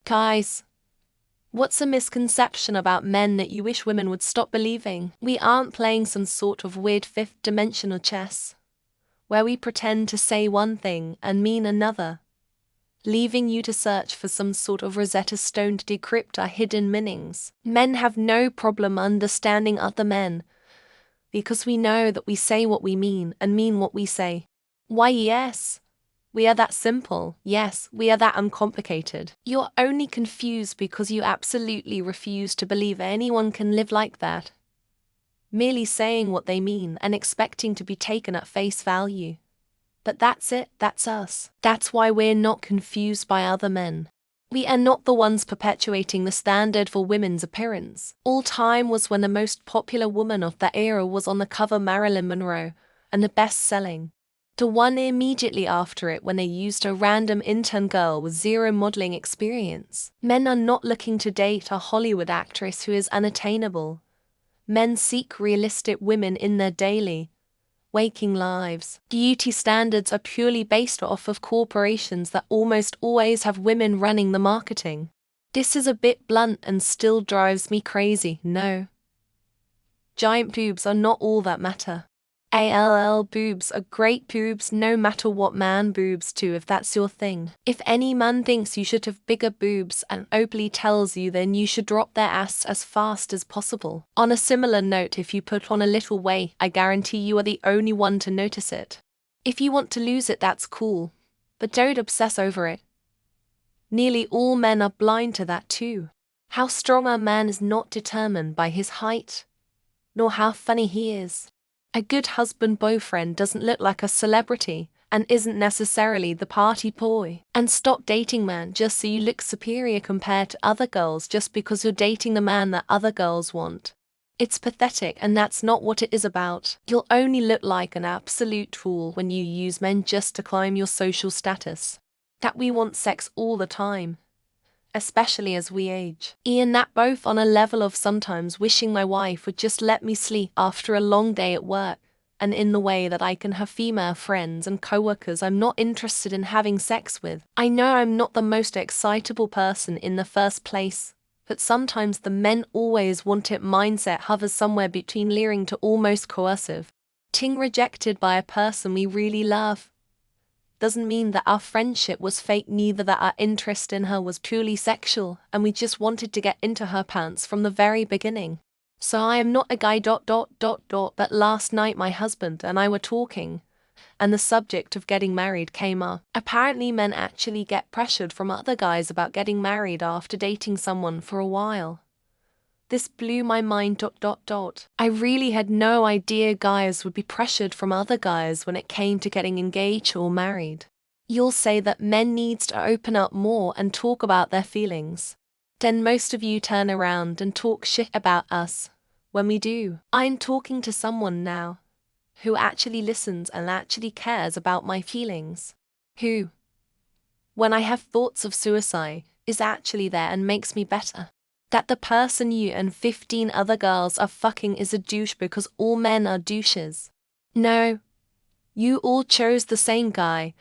Guys, what's a misconception about men that you wish women would stop believing? We aren't playing some sort of weird fifth-dimensional chess, where we pretend to say one thing and mean another, leaving you to search for some sort of Rosetta Stone to decrypt our hidden meanings. Men have no problem understanding other men, because we know that we say what we mean and mean what we say. Why, yes, we are that simple. Yes, we are that uncomplicated. You're only confused because you absolutely refuse to believe anyone can live like that, merely saying what they mean and expecting to be taken at face value. But that's it, that's us. That's why we're not confused by other men. We are not the ones perpetuating the standard for women's appearance. All time was when the most popular woman of that era was on the cover Marilyn Monroe, and the best-selling. The one immediately after it when they used a random intern girl with zero modeling experience. Men are not looking to date a Hollywood actress who is unattainable. Men seek realistic women in their daily, waking lives. Beauty standards are purely based off of corporations that almost always have women running the marketing. This is a bit blunt and still drives me crazy. No. Giant boobs are not all that matter. Boobs are great boobs no matter what man boobs to if that's your thing. If any man thinks you should have bigger boobs and openly tells you, then you should drop their ass as fast as possible. On a similar note, if you put on a little weight, I guarantee you are the only one to notice it. If you want to lose it, that's cool, but don't obsess over it. Nearly all men are blind to that too. How strong a man is not determined by his height, nor how funny he is. A good husband-boyfriend doesn't look like a celebrity and isn't necessarily the party boy. And stop dating man just so you look superior compared to other girls just because you're dating the man that other girls want. It's pathetic, and that's not what it is about. You'll only look like an absolute fool when you use men just to climb your social status. That we want sex all the time, especially as we age. And that both on a level of sometimes wishing my wife would just let me sleep after a long day at work, and in the way that I can have female friends and coworkers I'm not interested in having sex with. I know I'm not the most excitable person in the first place, but sometimes the men always want it mindset hovers somewhere between leering to almost coercive. Ting rejected by a person we really love doesn't mean that our friendship was fake, neither that our interest in her was purely sexual and we just wanted to get into her pants from the very beginning. So I am not a guy ... But last night my husband and I were talking, and the subject of getting married came up. Apparently men actually get pressured from other guys about getting married after dating someone for a while. This blew my mind ... I really had no idea guys would be pressured from other guys when it came to getting engaged or married. You'll say that men needs to open up more and talk about their feelings. Then most of you turn around and talk shit about us when we do. I'm talking to someone now who actually listens and actually cares about my feelings. Who, when I have thoughts of suicide, is actually there and makes me better. That the person you and 15 other girls are fucking is a douche because all men are douches. No. You all chose the same guy,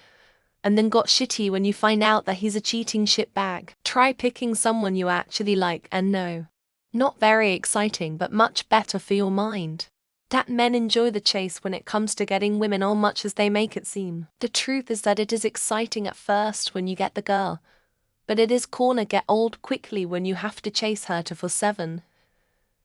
and then got shitty when you find out that he's a cheating shitbag. Try picking someone you actually like and no. Not very exciting, but much better for your mind. That men enjoy the chase when it comes to getting women as much as they make it seem. The truth is that it is exciting at first when you get the girl, but it is gonna get old quickly when you have to chase her 24/7.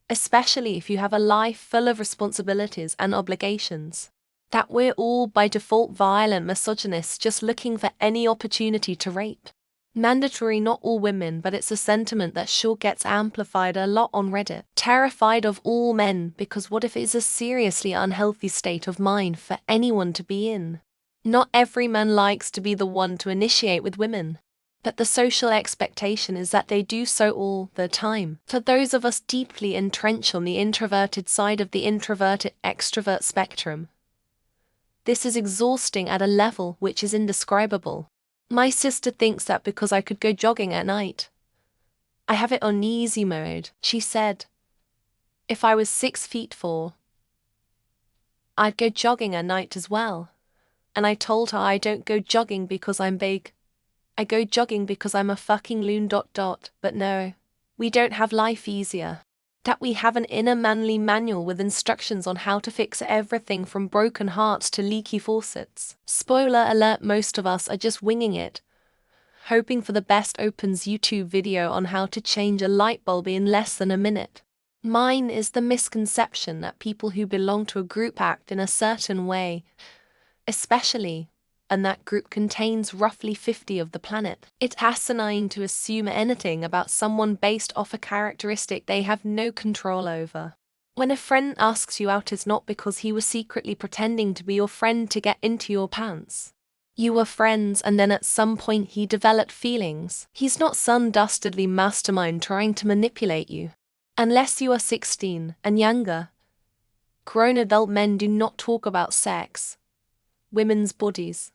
Especially if you have a life full of responsibilities and obligations. That we're all by default violent misogynists just looking for any opportunity to rape. Mandatory not all women, but it's a sentiment that sure gets amplified a lot on Reddit. Terrified of all men because what if it's a seriously unhealthy state of mind for anyone to be in? Not every man likes to be the one to initiate with women, but the social expectation is that they do so all the time. For those of us deeply entrenched on the introverted side of the introverted-extrovert spectrum, this is exhausting at a level which is indescribable. My sister thinks that because I could go jogging at night, I have it on easy mode. She said, if I was 6'4", I'd go jogging at night as well. And I told her I don't go jogging because I'm big. I go jogging because I'm a fucking loon ... But no, we don't have life easier. That we have an inner manly manual with instructions on how to fix everything from broken hearts to leaky faucets. Spoiler alert, most of us are just winging it, hoping for the best. Opens YouTube video on how to change a light bulb in less than a minute. Mine is the misconception that people who belong to a group act in a certain way, especially, and that group contains roughly 50 of the planet. It's asinine to assume anything about someone based off a characteristic they have no control over. When a friend asks you out, it's not because he was secretly pretending to be your friend to get into your pants. You were friends and then at some point he developed feelings. He's not some dastardly mastermind trying to manipulate you. Unless you are 16 and younger, grown adult men do not talk about sex, women's bodies,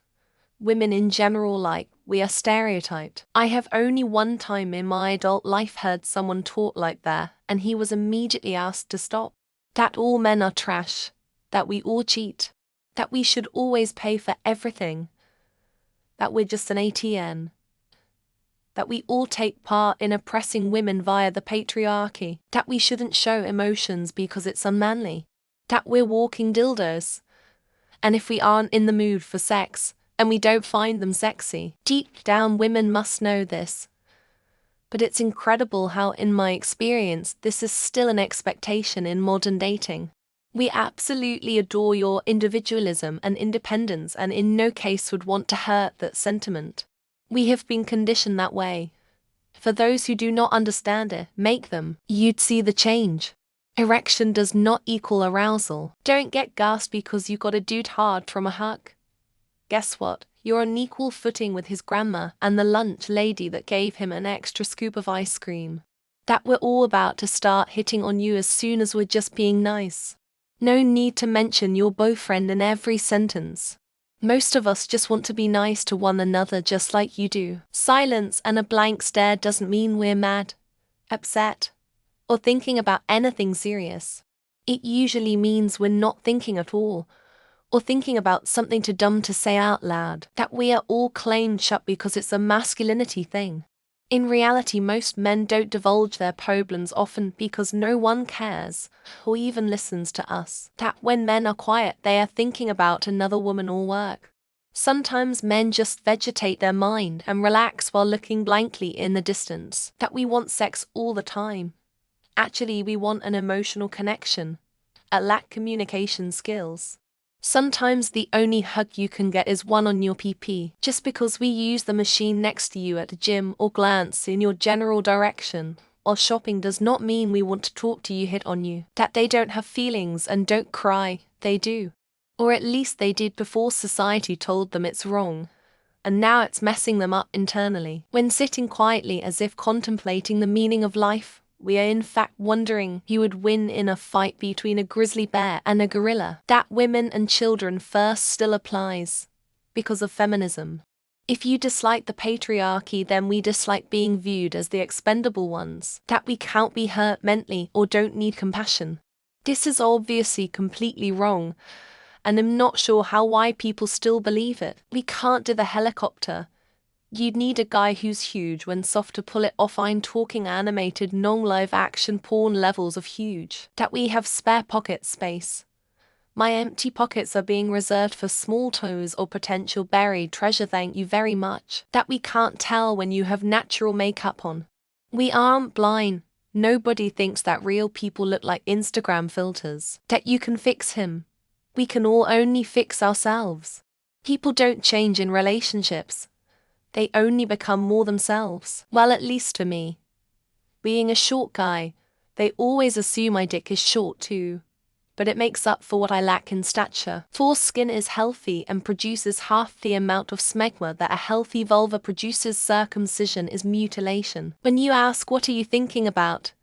women in general, like we are stereotyped. I have only one time in my adult life heard someone talk like that, and he was immediately asked to stop. That all men are trash, that we all cheat, that we should always pay for everything, that we're just an ATM, that we all take part in oppressing women via the patriarchy, that we shouldn't show emotions because it's unmanly, that we're walking dildos, and if we aren't in the mood for sex, and we don't find them sexy, deep down women must know this. But it's incredible how, in my experience, this is still an expectation in modern dating. We absolutely adore your individualism and independence and in no case would want to hurt that sentiment. We have been conditioned that way. For those who do not understand it, make them. You'd see the change. Erection does not equal arousal. Don't get gassed because you got a dude hard from a hug. Guess what? You're on equal footing with his grandma and the lunch lady that gave him an extra scoop of ice cream. That we're all about to start hitting on you as soon as we're just being nice. No need to mention your boyfriend in every sentence. Most of us just want to be nice to one another just like you do. Silence and a blank stare doesn't mean we're mad, upset, or thinking about anything serious. It usually means we're not thinking at all, or thinking about something too dumb to say out loud. That we are all claimed shut because it's a masculinity thing. In reality, most men don't divulge their problems often because no one cares or even listens to us. That when men are quiet, they are thinking about another woman or work. Sometimes men just vegetate their mind and relax while looking blankly in the distance. That we want sex all the time. Actually, we want an emotional connection, lack communication skills. Sometimes the only hug you can get is one on your PP. Just because we use the machine next to you at the gym or glance in your general direction while shopping does not mean we want to talk to you, hit on you. That they don't have feelings and don't cry, they do. Or at least they did before society told them it's wrong. And now it's messing them up internally. When sitting quietly as if contemplating the meaning of life, we are in fact wondering who would win in a fight between a grizzly bear and a gorilla. That women and children first still applies, because of feminism. If you dislike the patriarchy, then we dislike being viewed as the expendable ones. That we can't be hurt mentally or don't need compassion. This is obviously completely wrong, and I'm not sure why people still believe it. We can't do the helicopter. You'd need a guy who's huge when soft to pull it off. I'm talking animated non-live action porn levels of huge. That we have spare pocket space. My empty pockets are being reserved for small toes or potential buried treasure, thank you very much. That we can't tell when you have natural makeup on. We aren't blind. Nobody thinks that real people look like Instagram filters. That you can fix him. We can all only fix ourselves. People don't change in relationships. They only become more themselves. Well, at least for me. Being a short guy, they always assume my dick is short too. But it makes up for what I lack in stature. Foreskin is healthy and produces half the amount of smegma that a healthy vulva produces. Circumcision is mutilation. When you ask what are you thinking about,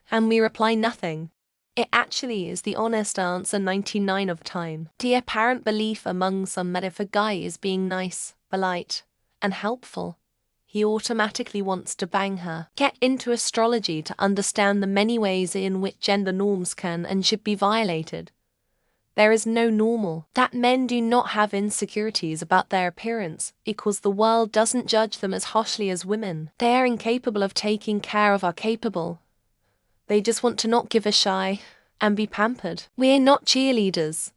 and we reply nothing, it actually is the honest answer 99% of time. The apparent belief among some men, if a guy is being nice, polite, and helpful, he automatically wants to bang her. Get into astrology to understand the many ways in which gender norms can and should be violated. There is no normal. That men do not have insecurities about their appearance equals the world doesn't judge them as harshly as women. They are incapable of taking care of our capable. They just want to not give a shy and be pampered. We're not cheerleaders,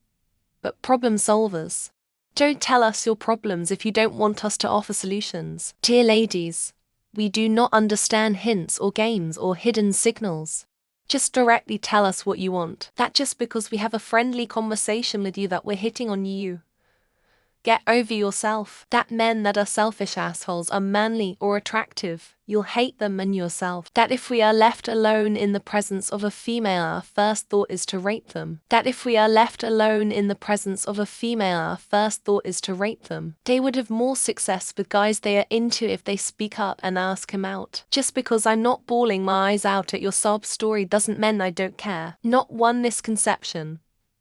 but problem solvers. Don't tell us your problems if you don't want us to offer solutions. Dear ladies, we do not understand hints or games or hidden signals. Just directly tell us what you want. That just because we have a friendly conversation with you that we're hitting on you. Get over yourself. That men that are selfish assholes are manly or attractive, you'll hate them and yourself. That if we are left alone in the presence of a female, our first thought is to rape them. That if we are left alone in the presence of a female, our first thought is to rape them. They would have more success with guys they are into if they speak up and ask him out. Just because I'm not bawling my eyes out at your sob story doesn't mean I don't care. Not one misconception,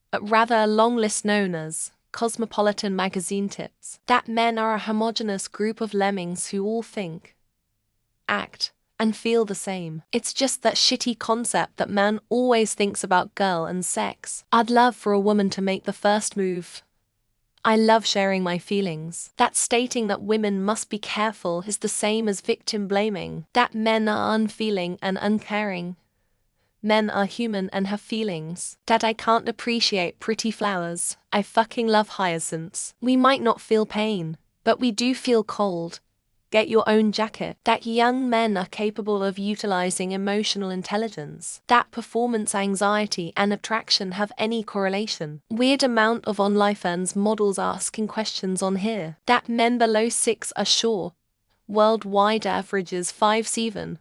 but rather a long list known as Cosmopolitan magazine tips. That men are a homogeneous group of lemmings who all think, act, and feel the same. It's just that shitty concept that man always thinks about girl and sex. I'd love for a woman to make the first move. I love sharing my feelings. That stating that women must be careful is the same as victim blaming. That men are unfeeling and uncaring. Men are human and have feelings. That I can't appreciate pretty flowers. I fucking love hyacinths. We might not feel pain, but we do feel cold. Get your own jacket. That young men are capable of utilizing emotional intelligence. That performance anxiety and attraction have any correlation. Weird amount of OnlyFans models asking questions on here. That men below 6 are sure. Worldwide averages 5-7.